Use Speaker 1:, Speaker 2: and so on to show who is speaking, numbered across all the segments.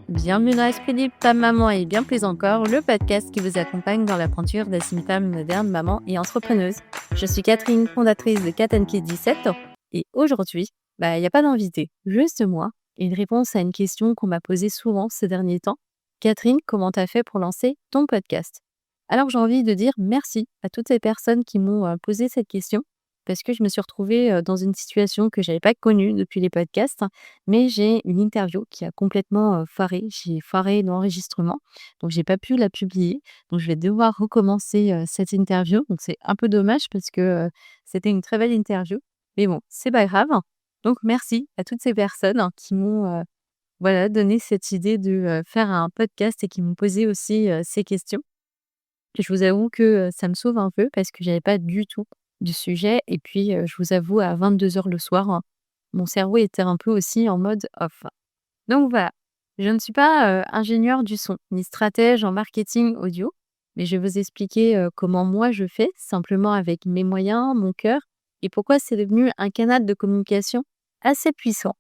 Speaker 1: Bienvenue dans Esprit Libre, ta maman et bien plus encore, le podcast qui vous accompagne dans l'aventure d'être une femme moderne, maman et entrepreneuse. Je suis Catherine, fondatrice de Cat Kids 17 et aujourd'hui, il n'y a pas d'invité, juste moi et une réponse à une question qu'on m'a posée souvent ces derniers temps. Catherine, comment t'as fait pour lancer ton podcast? Alors j'ai envie de dire merci à toutes ces personnes qui m'ont posé cette question parce que je me suis retrouvée dans une situation que j'avais pas connue depuis les podcasts, mais j'ai une interview qui a complètement, foiré. J'ai foiré l'enregistrement, donc j'ai pas pu la publier. Donc je vais devoir recommencer, cette interview. Donc c'est un peu dommage parce que, c'était une très belle interview. Mais bon, c'est pas grave. Donc merci à toutes ces personnes qui m'ont, voilà, donné cette idée de, faire un podcast et qui m'ont posé aussi, ces questions. Je vous avoue que, ça me sauve un peu parce que j'avais pas du tout du sujet et puis, je vous avoue à 22 heures le soir, mon cerveau était un peu aussi en mode off. Donc voilà, je ne suis pas, ingénieure du son, ni stratège en marketing audio, mais je vais vous expliquer, comment moi je fais, simplement avec mes moyens, mon cœur et pourquoi c'est devenu un canal de communication assez puissant,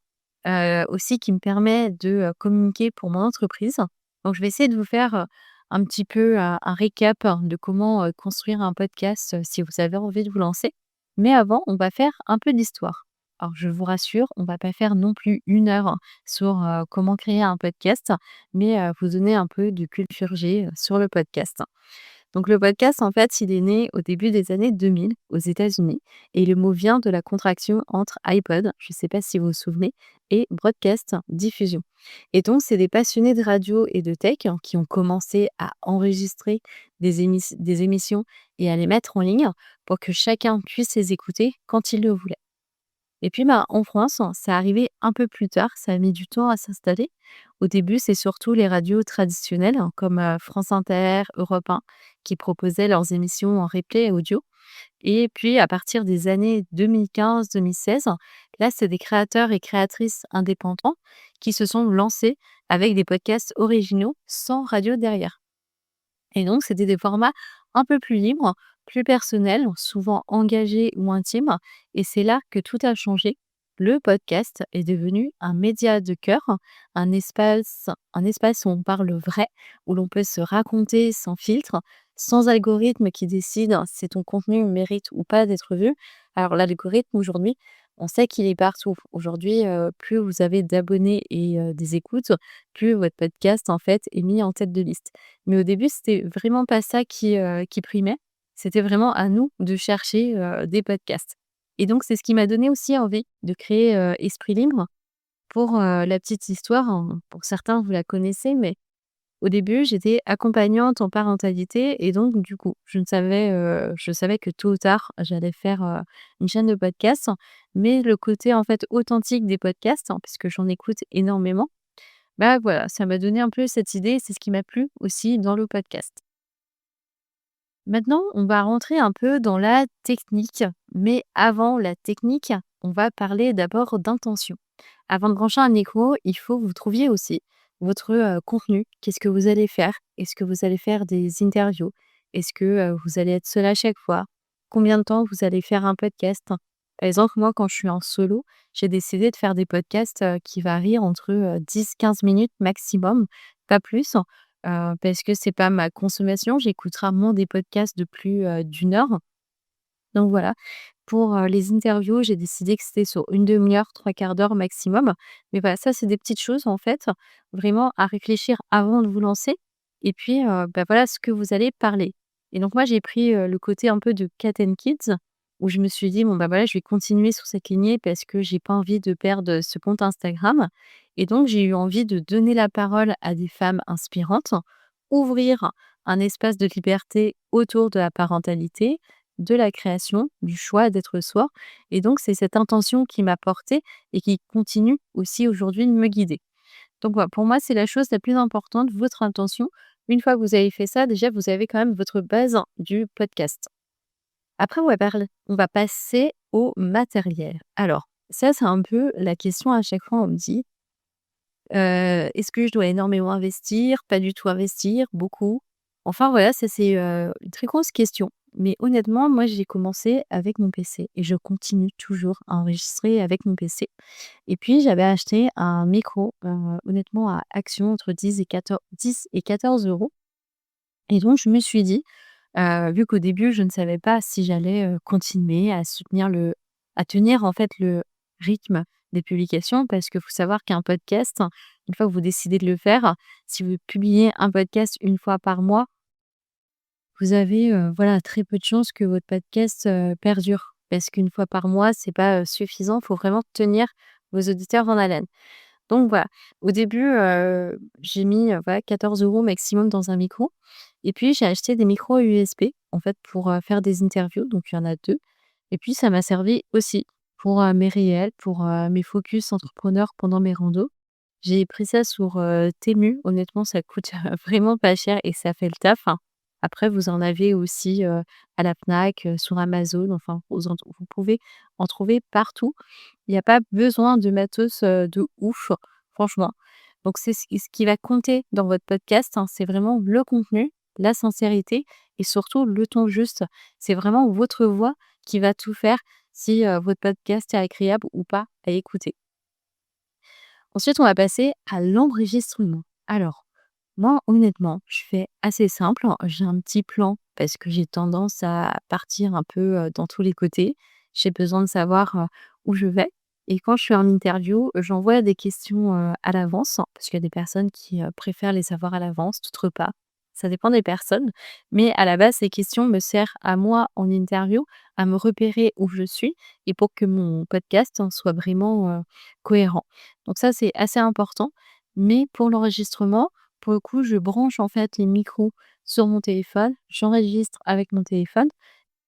Speaker 1: aussi qui me permet de, communiquer pour mon entreprise. Donc je vais essayer de vous faire, un petit peu, un récap de comment, construire un podcast, si vous avez envie de vous lancer. Mais avant, on va faire un peu d'histoire. Alors je vous rassure, on va pas faire non plus 1 heure sur, comment créer un podcast, mais, vous donner un peu de culture G, sur le podcast. Donc le podcast, en fait, il est né au début des années 2000 aux États-Unis et le mot vient de la contraction entre iPod, je ne sais pas si vous vous souvenez, et broadcast, diffusion. Et donc, c'est des passionnés de radio et de tech qui ont commencé à enregistrer des émissions et à les mettre en ligne pour que chacun puisse les écouter quand il le voulait. Et puis, en France, c'est arrivé un peu plus tard, ça a mis du temps à s'installer. Au début, c'est surtout les radios traditionnelles comme France Inter, Europe 1 qui proposaient leurs émissions en replay audio. Et puis, à partir des années 2015-2016, là, c'est des créateurs et créatrices indépendants qui se sont lancés avec des podcasts originaux sans radio derrière. Et donc, c'était des formats un peu plus libres, plus personnels, souvent engagés ou intimes. Et c'est là que tout a changé. Le podcast est devenu un média de cœur, un espace où on parle vrai, où l'on peut se raconter sans filtre, sans algorithme qui décide si ton contenu mérite ou pas d'être vu. Alors l'algorithme aujourd'hui, on sait qu'il est partout. Aujourd'hui, plus vous avez d'abonnés et des écoutes, plus votre podcast en fait est mis en tête de liste. Mais au début, c'était vraiment pas ça qui primait. C'était vraiment à nous de chercher, des podcasts et donc c'est ce qui m'a donné aussi envie de créer, Esprit Libre. Pour, la petite histoire, pour certains, vous la connaissez, mais au début, j'étais accompagnante en parentalité et donc du coup, je savais que tôt ou tard, j'allais faire, une chaîne de podcast. Mais le côté, en fait, authentique des podcasts, puisque j'en écoute énormément, voilà, ça m'a donné un peu cette idée, c'est ce qui m'a plu aussi dans le podcast. Maintenant, on va rentrer un peu dans la technique, mais avant la technique, on va parler d'abord d'intention. Avant de brancher un micro, il faut que vous trouviez aussi votre, contenu. Qu'est-ce que vous allez faire? Est-ce que vous allez faire des interviews? Est-ce que, vous allez être seul à chaque fois? Combien de temps vous allez faire un podcast? Par exemple, moi, quand je suis en solo, j'ai décidé de faire des podcasts, qui varient entre, 10-15 minutes maximum, pas plus. Parce que c'est pas ma consommation. J'écoute rarement des podcasts de plus, d'1 heure. Donc voilà, pour, les interviews, j'ai décidé que c'était sur une demi heure, 3/4 d'heure maximum. Mais voilà, ça, c'est des petites choses, en fait, vraiment à réfléchir avant de vous lancer et puis, voilà ce que vous allez parler. Et donc moi, j'ai pris, le côté un peu de Cat Kids où je me suis dit: «Bon, voilà, je vais continuer sur cette lignée parce que j'ai pas envie de perdre, ce compte Instagram». Et donc j'ai eu envie de donner la parole à des femmes inspirantes, ouvrir un espace de liberté autour de la parentalité, de la création, du choix d'être soi. Et donc, c'est cette intention qui m'a portée et qui continue aussi aujourd'hui de me guider. Donc voilà, pour moi, c'est la chose la plus importante, votre intention. Une fois que vous avez fait ça, déjà, vous avez quand même votre base du podcast. Après, on va passer au matériel. Alors, ça, c'est un peu la question à chaque fois, on me dit, est-ce que je dois énormément investir, pas du tout investir, beaucoup? Enfin voilà, ça c'est, une très grosse question Mais honnêtement, moi, j'ai commencé avec mon PC et je continue toujours à enregistrer avec mon PC. Et puis, j'avais acheté un micro, honnêtement à Action entre 10 et 14 €. Et donc je me suis dit, vu qu'au début je ne savais pas si j'allais, continuer à tenir en fait le rythme des publications parce qu'il faut savoir qu'un podcast, une fois que vous décidez de le faire, si vous publiez un podcast une fois par mois, vous avez, voilà, très peu de chances que votre podcast, perdure. Parce qu'une fois par mois, c'est pas, suffisant, il faut vraiment tenir vos auditeurs en haleine. Donc voilà, au début, j'ai mis, voilà 14 € maximum dans un micro et puis j'ai acheté des micros USB en fait pour, faire des interviews, donc il y en a 2. Et puis ça m'a servi aussi pour, mes réels, pour, mes focus entrepreneurs pendant mes randos. J'ai pris ça sur, Temu. Honnêtement, ça coûte vraiment pas cher et ça fait le taf, hein. Après vous en avez aussi, à la Fnac, sur Amazon, enfin vous pouvez en trouver partout. Il n'y a pas besoin de matos, de ouf, franchement. Donc c'est ce qui va compter dans votre podcast, hein, c'est vraiment le contenu, la sincérité et surtout le ton juste. C'est vraiment votre voix qui va tout faire si, votre podcast est agréable ou pas à écouter. Ensuite, on va passer à l'enregistrement. Alors, moi, honnêtement, je fais assez simple, hein. J'ai un petit plan parce que j'ai tendance à partir un peu, dans tous les côtés. J'ai besoin de savoir, où je vais et quand je suis en interview, j'envoie des questions, à l'avance, hein, parce qu'il y a des personnes qui, préfèrent les savoir à l'avance, d'autres pas. Ça dépend des personnes, mais à la base, ces questions me servent à moi en interview, à me repérer où je suis et pour que mon podcast, hein, soit vraiment, cohérent. Donc ça, c'est assez important, mais pour l'enregistrement, pour le coup, je branche en fait les micros sur mon téléphone, j'enregistre avec mon téléphone.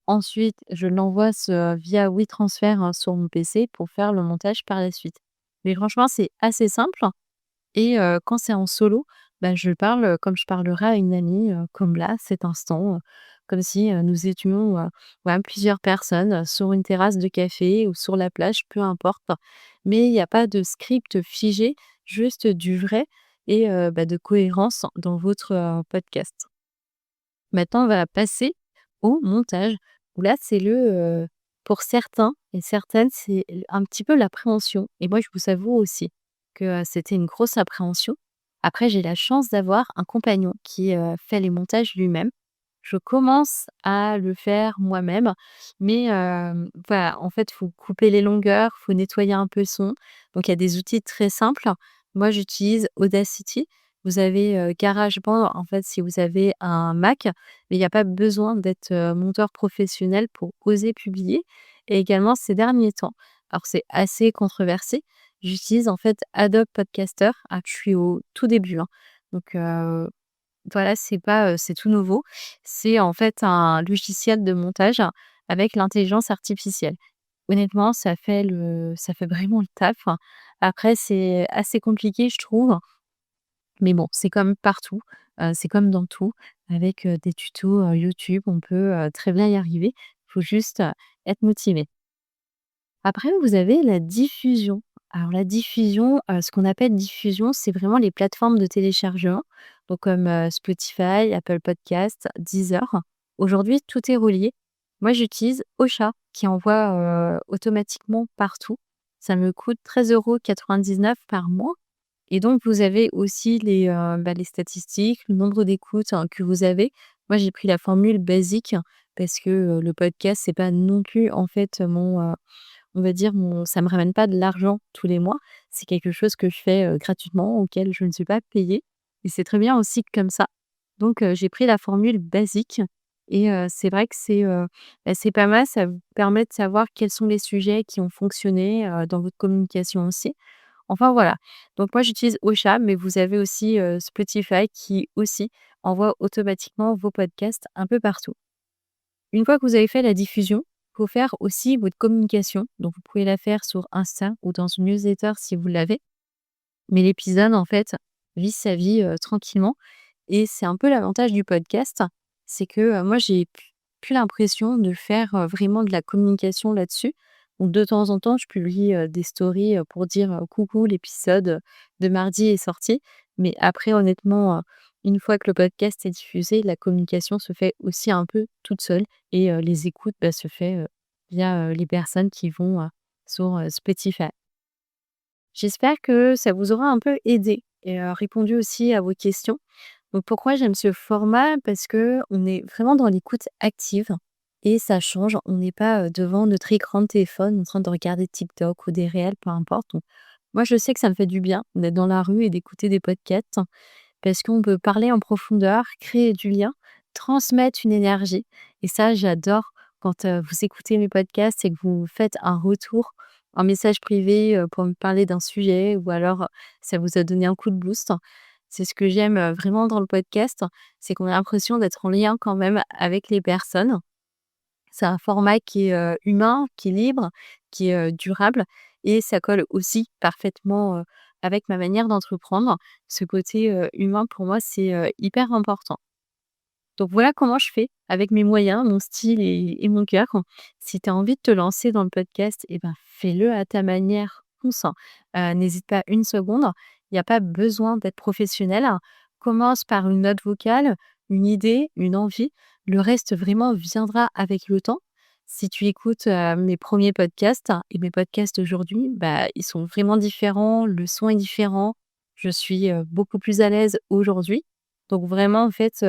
Speaker 1: Ensuite, je l'envoie via WeTransfer, hein, sur mon PC pour faire le montage par la suite. Mais franchement, c'est assez simple et quand c'est en solo, bah, je parle, comme je parlerais à une amie, comme là, cet instant, comme si, nous étions, voilà, plusieurs personnes, sur une terrasse de café ou sur la plage, peu importe. Mais il y a pas de script figé, juste du vrai et bah, de cohérence dans votre, podcast. Maintenant, on va passer au montage, où là, pour certains et certaines, c'est un petit peu l'appréhension et moi, je vous avoue aussi que, c'était une grosse appréhension. Après, j'ai la chance d'avoir un compagnon qui, fait les montages lui-même. Je commence à le faire moi-même, mais voilà, en fait, faut couper les longueurs, faut nettoyer un peu le son. Donc il y a des outils très simples. Moi, j'utilise Audacity. Vous avez, GarageBand, en fait, si vous avez un Mac, mais il y a pas besoin d'être, monteur professionnel pour oser publier et également ces derniers temps, alors c'est assez controversé, j'utilise en fait Adobe Podcaster. Ah, je suis au tout début, hein, donc voilà, c'est tout nouveau. C'est en fait un logiciel de montage avec l'intelligence artificielle. Honnêtement, ça fait vraiment le taf. Après, c'est assez compliqué, je trouve, mais bon, c'est comme partout, c'est comme dans tout. Avec, des tutos, YouTube, on peut, très bien y arriver. Il faut juste, être motivé. Après, vous avez la diffusion. Alors la diffusion, ce qu'on appelle diffusion, c'est vraiment les plateformes de téléchargement, donc comme, Spotify, Apple Podcasts, Deezer. Aujourd'hui, tout est relié. Moi, j'utilise Ocha qui envoie, automatiquement partout. Ça me coûte 13,99 € par mois et donc vous avez aussi bah, les statistiques, le nombre d'écoutes, hein, que vous avez. Moi, j'ai pris la formule basique parce que, le podcast, c'est pas non plus en fait on va dire ça me ramène pas de l'argent tous les mois. C'est quelque chose que je fais, gratuitement, auquel je ne suis pas payée et c'est très bien aussi comme ça. Donc j'ai pris la formule basique et c'est vrai que bah, c'est pas mal. Ça vous permet de savoir quels sont les sujets qui ont fonctionné, dans votre communication aussi. Enfin voilà, donc moi j'utilise Ocha, mais vous avez aussi, Spotify qui aussi envoie automatiquement vos podcasts un peu partout. Une fois que vous avez fait la diffusion, il faut faire aussi votre communication. Donc vous pouvez la faire sur Insta ou dans une newsletter si vous l'avez. Mais l'épisode en fait vit sa vie, tranquillement et c'est un peu l'avantage du podcast, c'est que, moi j'ai plus l'impression de faire, vraiment de la communication là-dessus. Donc de temps en temps, je publie, des stories, pour dire, «Coucou, l'épisode, de mardi est sorti». Mais après honnêtement, une fois que le podcast est diffusé, la communication se fait aussi un peu toute seule et les écoutes, se fait, via, les personnes qui vont, sur, Spotify. J'espère que ça vous aura un peu aidé et répondu aussi à vos questions. Donc pourquoi j'aime ce format? Parce que on est vraiment dans l'écoute active et ça change. On n'est pas, devant notre écran de téléphone en train de regarder TikTok ou des réels, peu importe. Donc moi, je sais que ça me fait du bien d'être dans la rue et d'écouter des podcasts parce qu'on peut parler en profondeur, créer du lien, transmettre une énergie et ça, j'adore quand, vous écoutez mes podcasts et que vous me faites un retour en message privé, pour me parler d'un sujet ou alors, ça vous a donné un coup de boost. C'est ce que j'aime, vraiment dans le podcast, c'est qu'on a l'impression d'être en lien quand même avec les personnes. C'est un format qui est, humain, qui est libre, qui est, durable et ça colle aussi parfaitement, avec ma manière d'entreprendre. Ce côté, humain pour moi, c'est, hyper important. Donc voilà comment je fais avec mes moyens, mon style et mon cœur. Si tu as envie de te lancer dans le podcast et ben, fais-le à ta manière, fonce, n'hésite pas une seconde. Il y a pas besoin d'être professionnel. Commence par une note vocale, une idée, une envie. Le reste vraiment viendra avec le temps. Si tu écoutes, mes premiers podcasts et mes podcasts d'aujourd'hui, ils sont vraiment différents, le son est différent. Je suis, beaucoup plus à l'aise aujourd'hui. Donc vraiment en fait,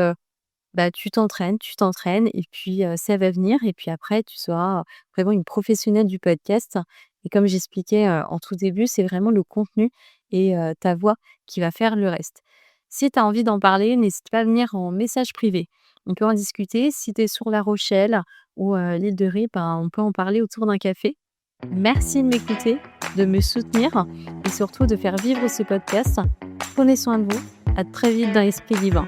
Speaker 1: tu t'entraînes et puis, ça va venir et puis après tu seras vraiment une professionnelle du podcast et comme j'expliquais, en tout début, c'est vraiment le contenu et ta voix qui va faire le reste. Si tu as envie d'en parler, n'hésite pas à venir en message privé. On peut en discuter. Si tu es sur La Rochelle ou, l'île de Ré, on peut en parler autour d'un café. Merci de m'écouter, de me soutenir et surtout de faire vivre ce podcast. Prenez soin de vous. À très vite dans l'Esprit Vivant.